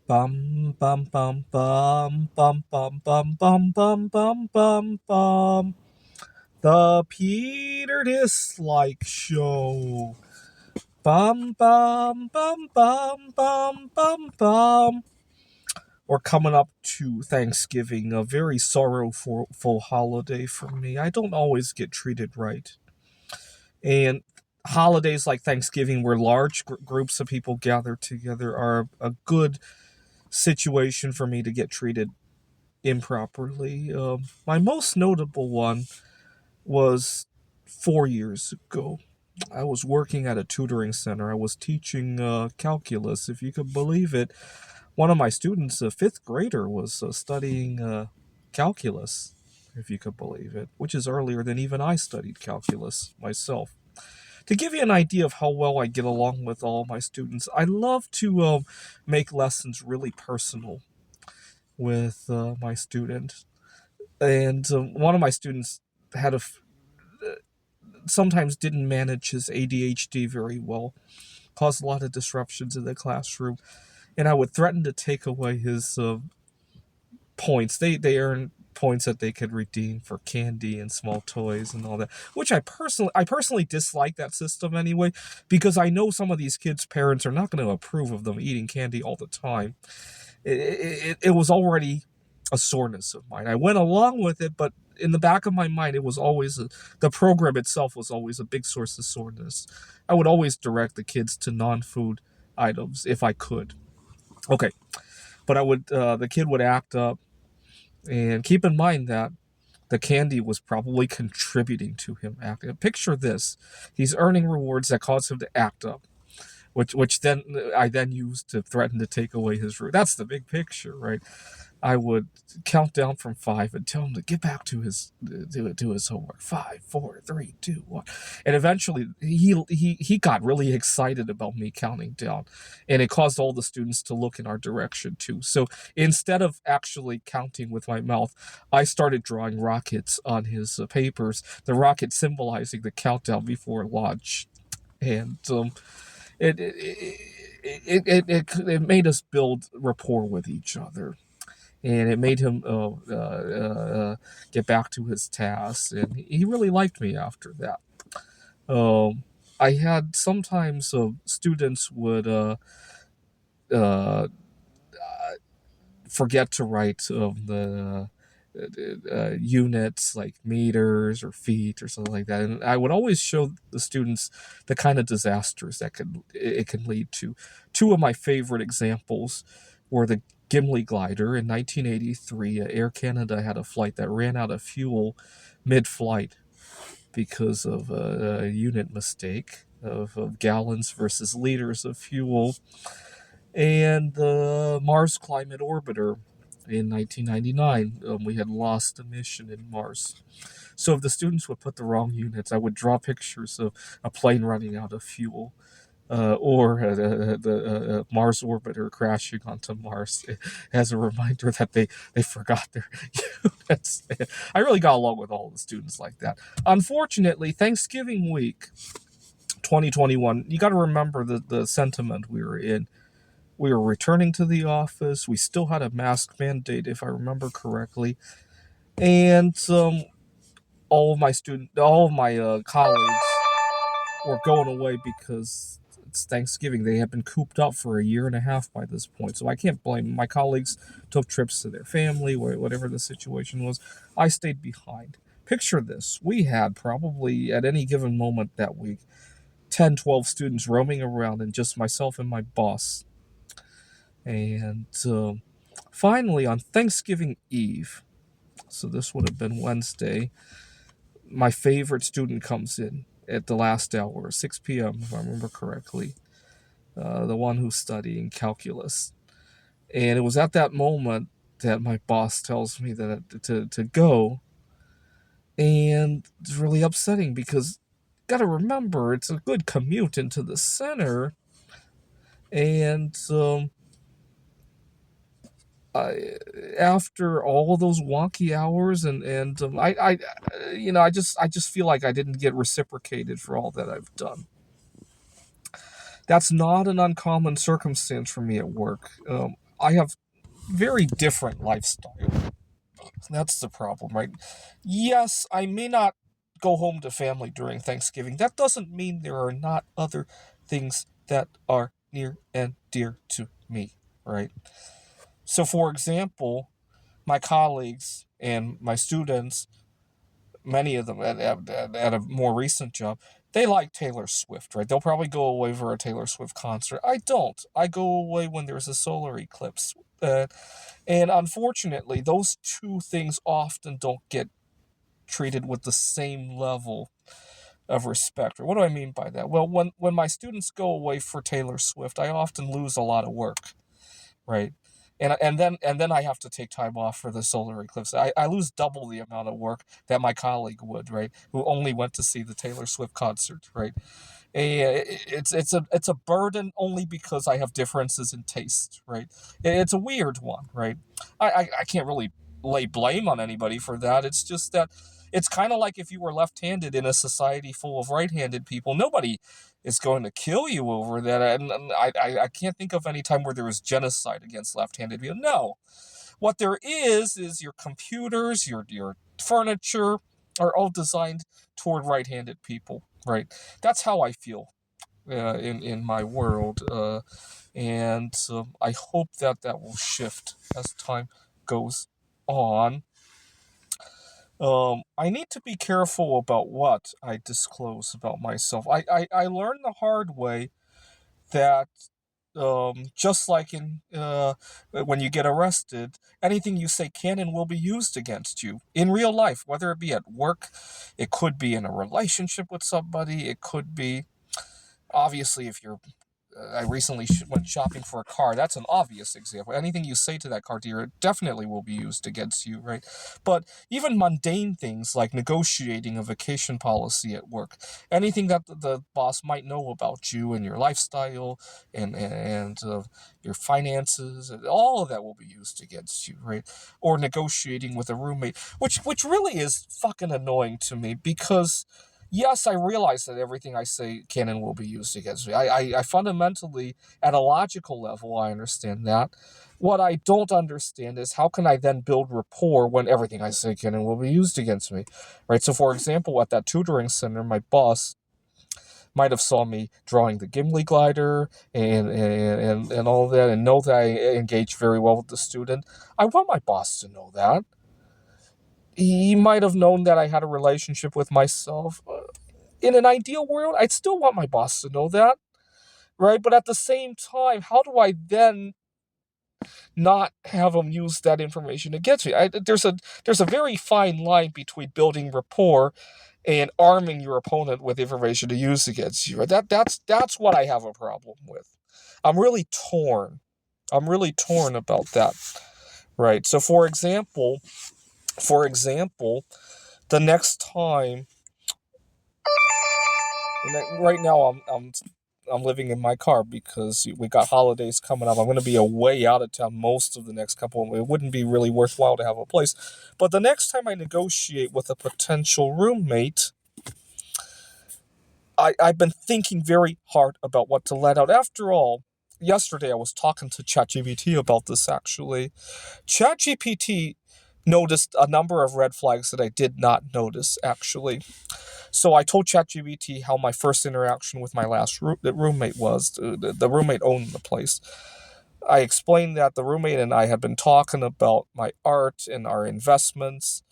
Bum bum bum bum bum bum bum bum bum bum bum bum. The Peter Dislike Show. Bum bum bum bum bum bum bum. We're coming up to Thanksgiving, a very sorrowful holiday for me. I don't always get treated right. And holidays like Thanksgiving, where large groups of people gather together, are a good situation for me to get treated improperly. My most notable one was 4 years ago. I was working at a tutoring center. I was teaching calculus, if you could believe it. One of my students, a fifth grader, was studying calculus, if you could believe it, which is earlier than even I studied calculus myself. To give you an idea of how well I get along with all my students, I love to make lessons really personal with my student. And one of my students had sometimes didn't manage his ADHD very well, caused a lot of disruptions in the classroom, and I would threaten to take away his points. They earn points that they could redeem for candy and small toys and all that, which I personally dislike that system anyway, because I know some of these kids' parents are not going to approve of them eating candy all the time. It was already a soreness of mine. I went along with it, but in the back of my mind, it was always the program itself was always a big source of soreness. I would always direct the kids to non-food items if I could. Okay, but I would the kid would act up, and keep in mind that the candy was probably contributing to him acting. Picture this: he's earning rewards that cause him to act up, which then I then used to threaten to take away his root. That's the big picture, right? I would count down from five and tell him to get back to his homework. Five, four, three, two, one, and eventually he got really excited about me counting down, and it caused all the students to look in our direction too. So instead of actually counting with my mouth, I started drawing rockets on his papers. The rocket symbolizing the countdown before lunch, and it made us build rapport with each other, and it made him get back to his tasks, and he really liked me after that. I had sometimes students would uh, forget to write the units like meters or feet or something like that, and I would always show the students the kind of disasters that it can lead to. Two of my favorite examples were the Gimli glider in 1983. Air Canada had a flight that ran out of fuel mid-flight because of a unit mistake of gallons versus liters of fuel, and the Mars Climate Orbiter in 1999. We had lost a mission in Mars. So if the students would put the wrong units, I would draw pictures of a plane running out of fuel. Or the Mars orbiter crashing onto Mars as a reminder that they forgot their units. I really got along with all the students like that. Unfortunately, Thanksgiving week 2021, you got to remember the sentiment we were in. We were returning to the office. We still had a mask mandate, if I remember correctly, and all of my colleagues were going away because it's Thanksgiving. They had been cooped up for a year and a half by this point, so I can't blame them. My colleagues took trips to their family, whatever the situation was. I stayed behind. Picture this: we had probably at any given moment that week 10, 12 students roaming around, and just myself and my boss. And finally, on Thanksgiving Eve, so this would have been Wednesday, my favorite student comes in at the last hour, 6 p.m., if I remember correctly, the one who's studying calculus. And it was at that moment that my boss tells me that to go. And it's really upsetting because, gotta remember, it's a good commute into the center. And after all those wonky hours, and I just feel like I didn't get reciprocated for all that I've done. That's not an uncommon circumstance for me at work. I have very different lifestyle. That's the problem, right? Yes, I may not go home to family during Thanksgiving. That doesn't mean there are not other things that are near and dear to me, right? So, for example, my colleagues and my students, many of them at a more recent job, they like Taylor Swift, right? They'll probably go away for a Taylor Swift concert. I don't. I go away when there's a solar eclipse. And unfortunately, those two things often don't get treated with the same level of respect. What do I mean by that? Well, when my students go away for Taylor Swift, I often lose a lot of work, right? And then I have to take time off for the solar eclipse. I lose double the amount of work that my colleague would, right? Who only went to see the Taylor Swift concert, right? It's a burden only because I have differences in taste, right? It's a weird one, right? I can't really lay blame on anybody for that. It's just that it's kind of like if you were left-handed in a society full of right-handed people. Nobody is going to kill you over that. And I can't think of any time where there was genocide against left-handed people. No, what there is your computers, your furniture are all designed toward right-handed people, right? That's how I feel in my world, and I hope that that will shift as time goes on. I need to be careful about what I disclose about myself. I learned the hard way that just like in when you get arrested, anything you say can and will be used against you in real life, whether it be at work, it could be in a relationship with somebody, it could be obviously if you're I recently went shopping for a car. That's an obvious example. Anything you say to that car dealer definitely will be used against you, right? But even mundane things like negotiating a vacation policy at work, anything that the boss might know about you and your lifestyle and your finances, all of that will be used against you, right? Or negotiating with a roommate, which really is fucking annoying to me because yes, I realize that everything I say can and will be used against me. I fundamentally, at a logical level, I understand that. What I don't understand is how can I then build rapport when everything I say can and will be used against me, right? So, for example, at that tutoring center, my boss might have saw me drawing the Gimli glider and all of that and know that I engage very well with the student. I want my boss to know that. He might have known that I had a relationship with myself. In an ideal world, I'd still want my boss to know that, right? But at the same time, how do I then not have him use that information against me? There's a very fine line between building rapport and arming your opponent with information to use against you. Right? That's what I have a problem with. I'm really torn. I'm really torn about that. Right. So for example, the next time right now I'm living in my car because we got holidays coming up. I'm going to be away out of town most of the next couple. It wouldn't be really worthwhile to have a place. But the next time I negotiate with a potential roommate, I've been thinking very hard about what to let out. After all, yesterday I was talking to ChatGPT about this actually. ChatGPT noticed a number of red flags that I did not notice actually. So I told ChatGPT how my first interaction with my last roommate was. The roommate owned the place. I explained that the roommate and I had been talking about my art and our investments.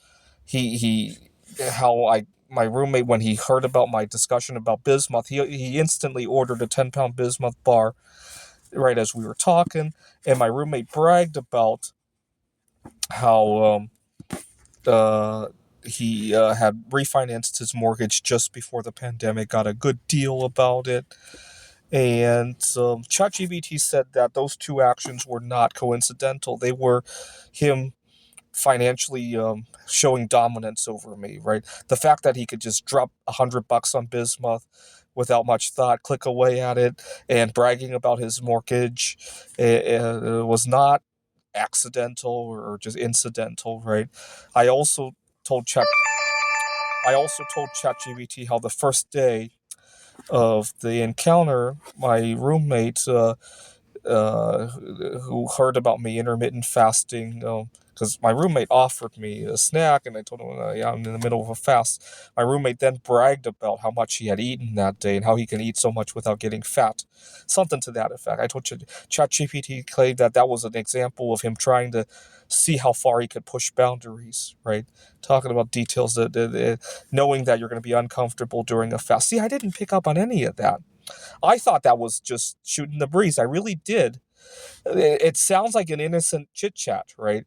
He how I my roommate when he heard about my discussion about bismuth, he instantly ordered a 10-pound bismuth bar right as we were talking, and my roommate bragged about how uh, he had refinanced his mortgage just before the pandemic, got a good deal about it. And ChatGPT said that those two actions were not coincidental. They were him financially showing dominance over me, right? The fact that he could just drop $100 on bismuth without much thought, click away at it, and bragging about his mortgage was not accidental or just incidental, right? I also told Chat I also told ChatGPT how the first day of the encounter, my roommate who heard about me intermittent fasting, because my roommate offered me a snack, and I told him, yeah, I'm in the middle of a fast. My roommate then bragged about how much he had eaten that day and how he can eat so much without getting fat. Something to that effect. I told you, ChatGPT claimed that that was an example of him trying to see how far he could push boundaries, right? Talking about details, knowing that you're going to be uncomfortable during a fast. See, I didn't pick up on any of that. I thought that was just shooting the breeze. I really did. It sounds like an innocent chit chat, right?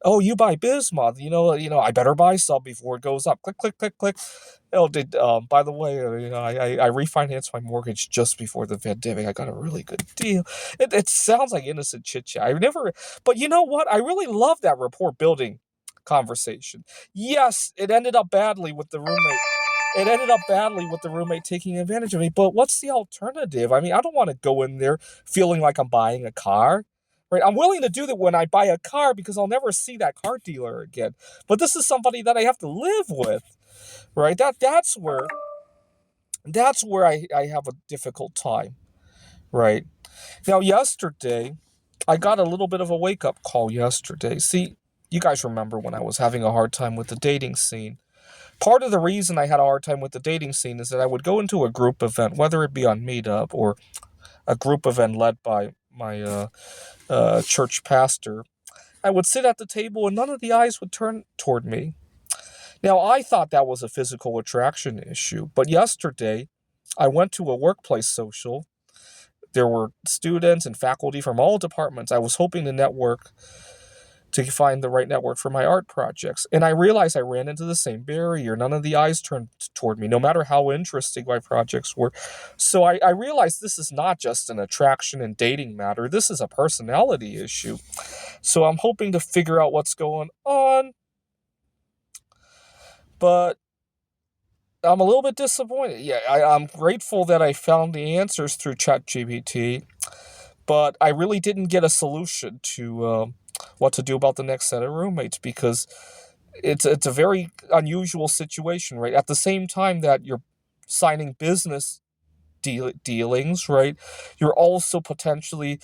Oh, you buy Bismuth, I better buy some before it goes up. Click, click, click, click. Oh, by the way, I refinanced my mortgage just before the pandemic. I got a really good deal. It sounds like innocent chit chat. But you know what? I really love that rapport building conversation. Yes, it ended up badly with the roommate. It ended up badly with the roommate taking advantage of me. But what's the alternative? I mean, I don't want to go in there feeling like I'm buying a car. Right? I'm willing to do that when I buy a car because I'll never see that car dealer again. But this is somebody that I have to live with. Right? That's where I have a difficult time. Right? Now yesterday, I got a little bit of a wake-up call yesterday. See, you guys remember when I was having a hard time with the dating scene. Part of the reason I had a hard time with the dating scene is that I would go into a group event, whether it be on Meetup or a group event led by my church pastor. I would sit at the table and none of the eyes would turn toward me. Now, I thought that was a physical attraction issue, but yesterday I went to a workplace social. There were students and faculty from all departments. I was hoping to find the right network for my art projects. And I realized I ran into the same barrier. None of the eyes turned toward me, no matter how interesting my projects were. So I realized this is not just an attraction and dating matter. This is a personality issue. So I'm hoping to figure out what's going on. But I'm a little bit disappointed. Yeah, I'm grateful that I found the answers through ChatGPT, but I really didn't get a solution to what to do about the next set of roommates because it's a very unusual situation, right? At the same time that you're signing business dealings, right? You're also potentially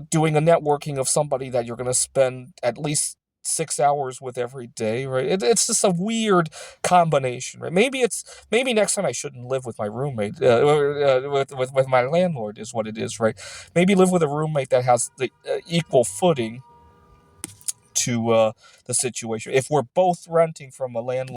doing a networking of somebody that you're going to spend at least 6 hours with every day, right? It's just a weird combination, right? Maybe next time I shouldn't live with my roommate, with my landlord is what it is, right? Maybe live with a roommate that has the equal footing to the situation. If we're both renting from a landlord